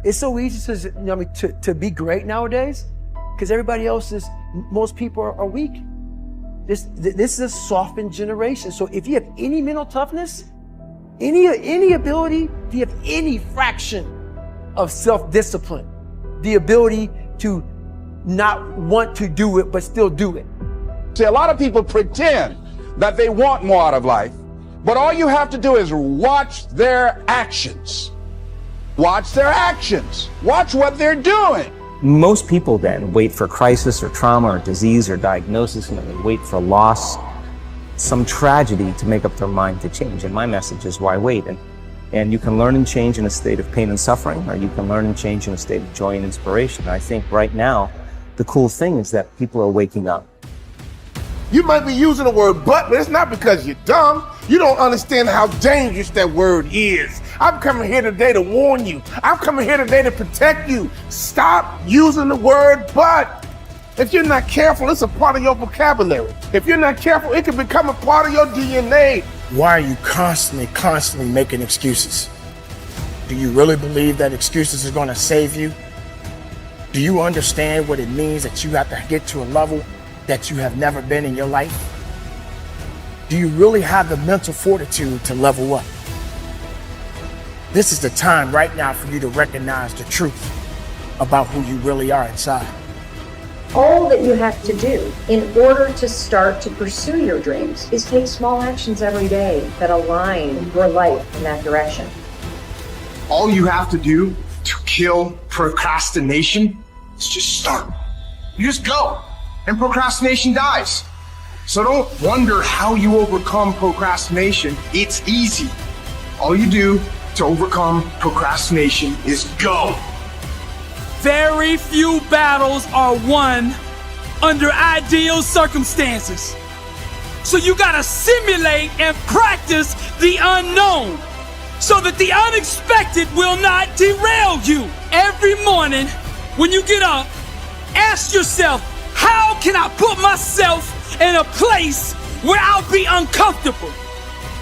It's so easy to be great nowadays because most people are weak. This is a softened generation. So if you have any mental toughness, any ability, if you have any fraction of self-discipline, the ability to not want to do it but still do it. See, a lot of people pretend that they want more out of life, but all you have to do is watch their actions. Watch their actions. Watch what they're doing. Most people then wait for crisis or trauma or disease or diagnosis, and then they wait for loss, some tragedy to make up their mind to change. And my message is, why wait? And you can learn and change in a state of pain and suffering, or you can learn and change in a state of joy and inspiration. And I think right now, the cool thing is that people are waking up. You might be using the word but it's not because you're dumb. You don't understand how dangerous that word is. I'm coming here today to warn you. I'm coming here today to protect you. Stop using the word but. If you're not careful, it's a part of your vocabulary. If you're not careful, it can become a part of your DNA. Why are you constantly making excuses? Do you really believe that excuses are going to save you? Do you understand what it means that you have to get to a level that you have never been in your life? Do you really have the mental fortitude to level up? This is the time right now for you to recognize the truth about who you really are inside. All that you have to do in order to start to pursue your dreams is take small actions every day that align your life in that direction. All you have to do to kill procrastination is just start. You just go, and procrastination dies. So don't wonder how you overcome procrastination. It's easy. All you do to overcome procrastination is go. Very few battles are won under ideal circumstances. So you gotta simulate and practice the unknown so that the unexpected will not derail you. Every morning when you get up, ask yourself, how can I put myself in a place where I'll be uncomfortable?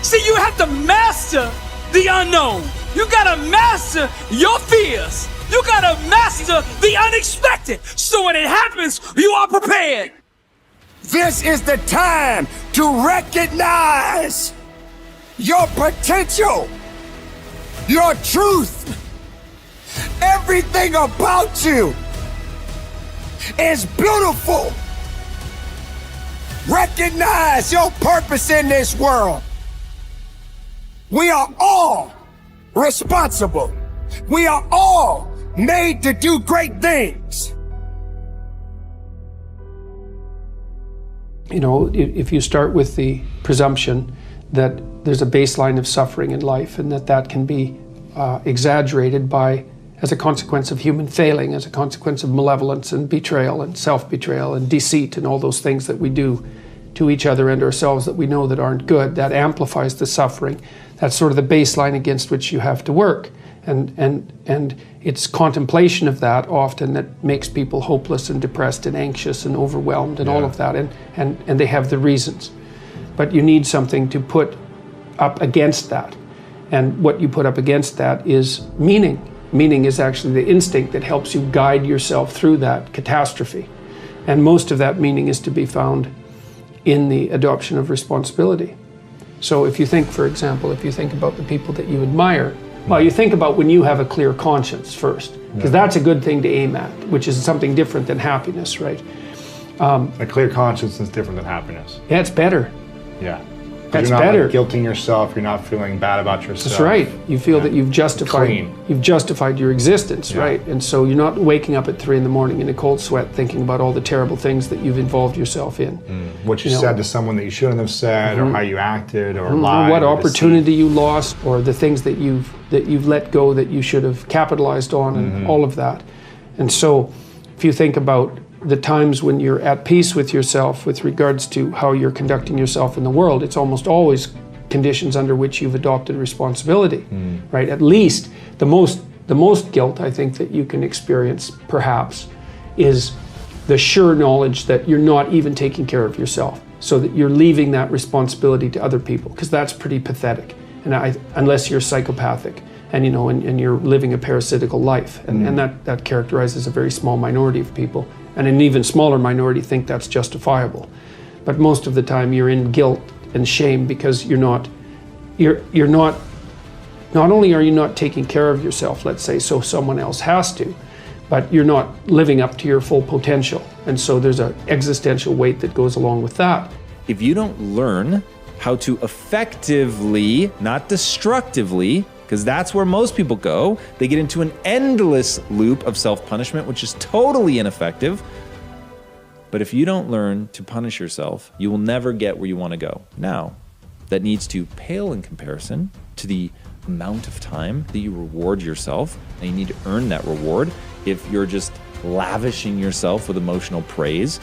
See, you have to master the unknown. You gotta master your fears. You gotta master the unexpected, so when it happens, you are prepared. This is the time to recognize your potential, your truth. Everything about you is beautiful. Recognize your purpose in this world. We are all responsible. We are all made to do great things. You know, if you start with the presumption that there's a baseline of suffering in life and that can be exaggerated as a consequence of human failing, as a consequence of malevolence and betrayal and self-betrayal and deceit and all those things that we do to each other and ourselves that we know that aren't good, that amplifies the suffering. That's sort of the baseline against which you have to work. And it's contemplation of that often that makes people hopeless and depressed and anxious and overwhelmed and all of that, and they have the reasons. But you need something to put up against that. And what you put up against that is meaning. Meaning is actually the instinct that helps you guide yourself through that catastrophe. And most of that meaning is to be found in the adoption of responsibility. So if you think, for example, if you think about the people that you admire, well, you think about when you have a clear conscience first, because that's a good thing to aim at, which is something different than happiness, right? A clear conscience is different than happiness. Yeah, it's better. Yeah. That's you're not better. Like guilting yourself. You're not feeling bad about yourself. That's right. You feel that you've justified. Clean. You've justified your existence, right? And so you're not waking up at 3 a.m. in a cold sweat thinking about all the terrible things that you've involved yourself in. What you said to someone that you shouldn't have said, or how you acted, or lied, or what or opportunity you lost, or the things that you've let go that you should have capitalized on, and all of that. And so, if you think about the times when you're at peace with yourself with regards to how you're conducting yourself in the world, it's almost always conditions under which you've adopted responsibility, right? At least the most guilt I think that you can experience perhaps is the sure knowledge that you're not even taking care of yourself, so that you're leaving that responsibility to other people, because that's pretty pathetic, and unless you're psychopathic. and and you're living a parasitical life, and that characterizes a very small minority of people, and an even smaller minority think that's justifiable. But most of the time you're in guilt and shame because you're not only are you not taking care of yourself, let's say, so someone else has to, but you're not living up to your full potential. And so there's an existential weight that goes along with that. If you don't learn how to effectively, not destructively, because that's where most people go, they get into an endless loop of self-punishment, which is totally ineffective. But if you don't learn to punish yourself, you will never get where you want to go. Now, that needs to pale in comparison to the amount of time that you reward yourself, and you need to earn that reward. If you're just lavishing yourself with emotional praise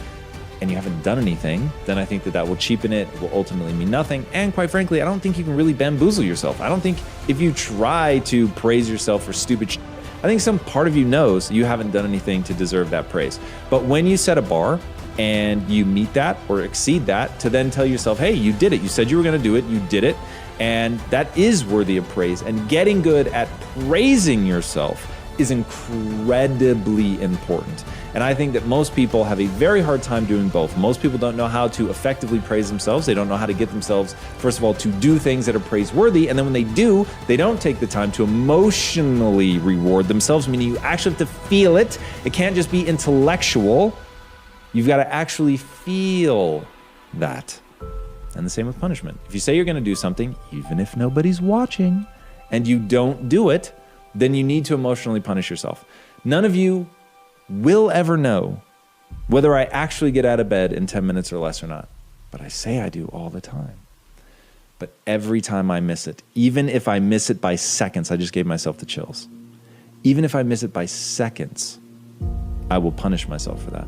and you haven't done anything, then I think that will cheapen it, will ultimately mean nothing. And quite frankly, I don't think you can really bamboozle yourself. I don't think if you try to praise yourself for stupid shit, I think some part of you knows you haven't done anything to deserve that praise. But when you set a bar and you meet that or exceed that, to then tell yourself, hey, you did it. You said you were gonna do it, you did it. And that is worthy of praise. And getting good at praising yourself is incredibly important. And I think that most people have a very hard time doing both. Most people don't know how to effectively praise themselves. They don't know how to get themselves, first of all, to do things that are praiseworthy. And then when they do, they don't take the time to emotionally reward themselves, meaning you actually have to feel it. It can't just be intellectual. You've got to actually feel that. And the same with punishment. If you say you're going to do something, even if nobody's watching, and you don't do it, then you need to emotionally punish yourself. None of you will ever know whether I actually get out of bed in 10 minutes or less or not. But I say I do all the time. But every time I miss it, even if I miss it by seconds, I just gave myself the chills. Even if I miss it by seconds, I will punish myself for that.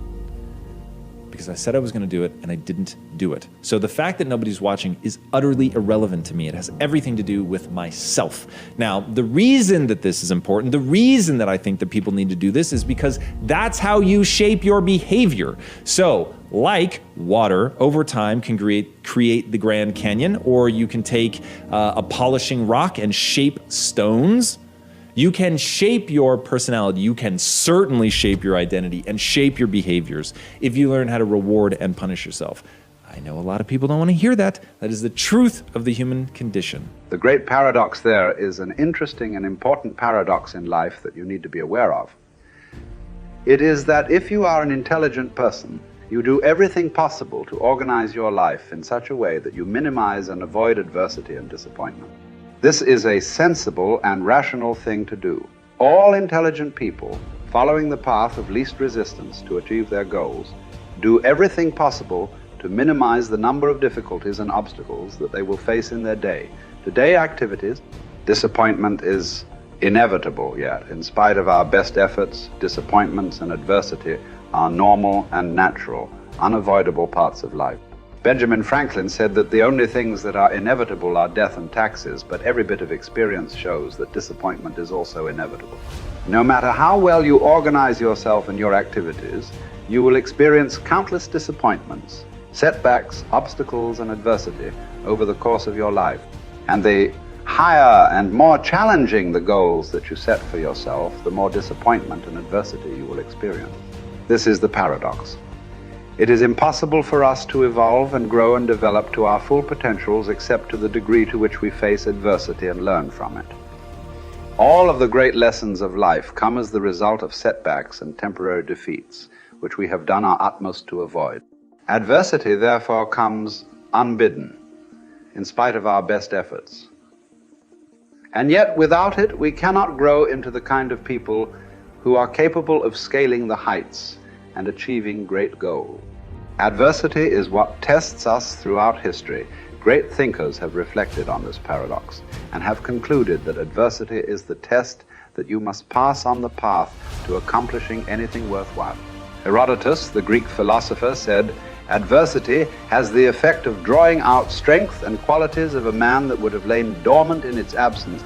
Because I said I was going to do it and I didn't do it. So the fact that nobody's watching is utterly irrelevant to me. It has everything to do with myself. Now, the reason that this is important, the reason that I think that people need to do this is because that's how you shape your behavior. So, like water, over time can create the Grand Canyon, or you can take a polishing rock and shape stones. You can shape your personality. You can certainly shape your identity and shape your behaviors if you learn how to reward and punish yourself. I know a lot of people don't want to hear that. That is the truth of the human condition. The great paradox there is an interesting and important paradox in life that you need to be aware of. It is that if you are an intelligent person, you do everything possible to organize your life in such a way that you minimize and avoid adversity and disappointment. This is a sensible and rational thing to do. All intelligent people, following the path of least resistance to achieve their goals, do everything possible to minimize the number of difficulties and obstacles that they will face in their day-to-day activities. Disappointment is inevitable, yet in spite of our best efforts, disappointments and adversity are normal and natural, unavoidable parts of life. Benjamin Franklin said that the only things that are inevitable are death and taxes, but every bit of experience shows that disappointment is also inevitable. No matter how well you organize yourself and your activities, you will experience countless disappointments, setbacks, obstacles, and adversity over the course of your life. And the higher and more challenging the goals that you set for yourself, the more disappointment and adversity you will experience. This is the paradox. It is impossible for us to evolve and grow and develop to our full potentials except to the degree to which we face adversity and learn from it. All of the great lessons of life come as the result of setbacks and temporary defeats, which we have done our utmost to avoid. Adversity, therefore, comes unbidden, in spite of our best efforts. And yet, without it, we cannot grow into the kind of people who are capable of scaling the heights and achieving great goals. Adversity is what tests us throughout history. Great thinkers have reflected on this paradox and have concluded that adversity is the test that you must pass on the path to accomplishing anything worthwhile. Herodotus, the Greek philosopher, said, "Adversity has the effect of drawing out strength and qualities of a man that would have lain dormant in its absence."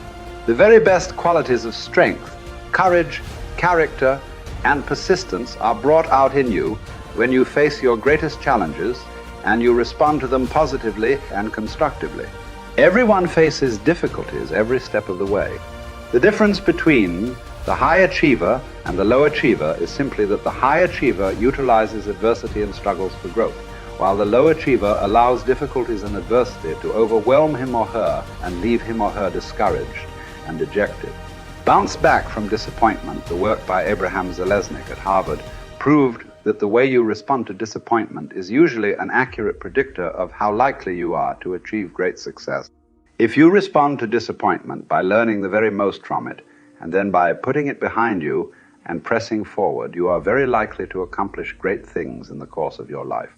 The very best qualities of strength, courage, character, and persistence are brought out in you when you face your greatest challenges and you respond to them positively and constructively. Everyone faces difficulties every step of the way. The difference between the high achiever and the low achiever is simply that the high achiever utilizes adversity and struggles for growth, while the low achiever allows difficulties and adversity to overwhelm him or her and leave him or her discouraged and dejected. Bounce Back from Disappointment, the work by Abraham Zalesnik at Harvard, proved that the way you respond to disappointment is usually an accurate predictor of how likely you are to achieve great success. If you respond to disappointment by learning the very most from it, and then by putting it behind you and pressing forward, you are very likely to accomplish great things in the course of your life.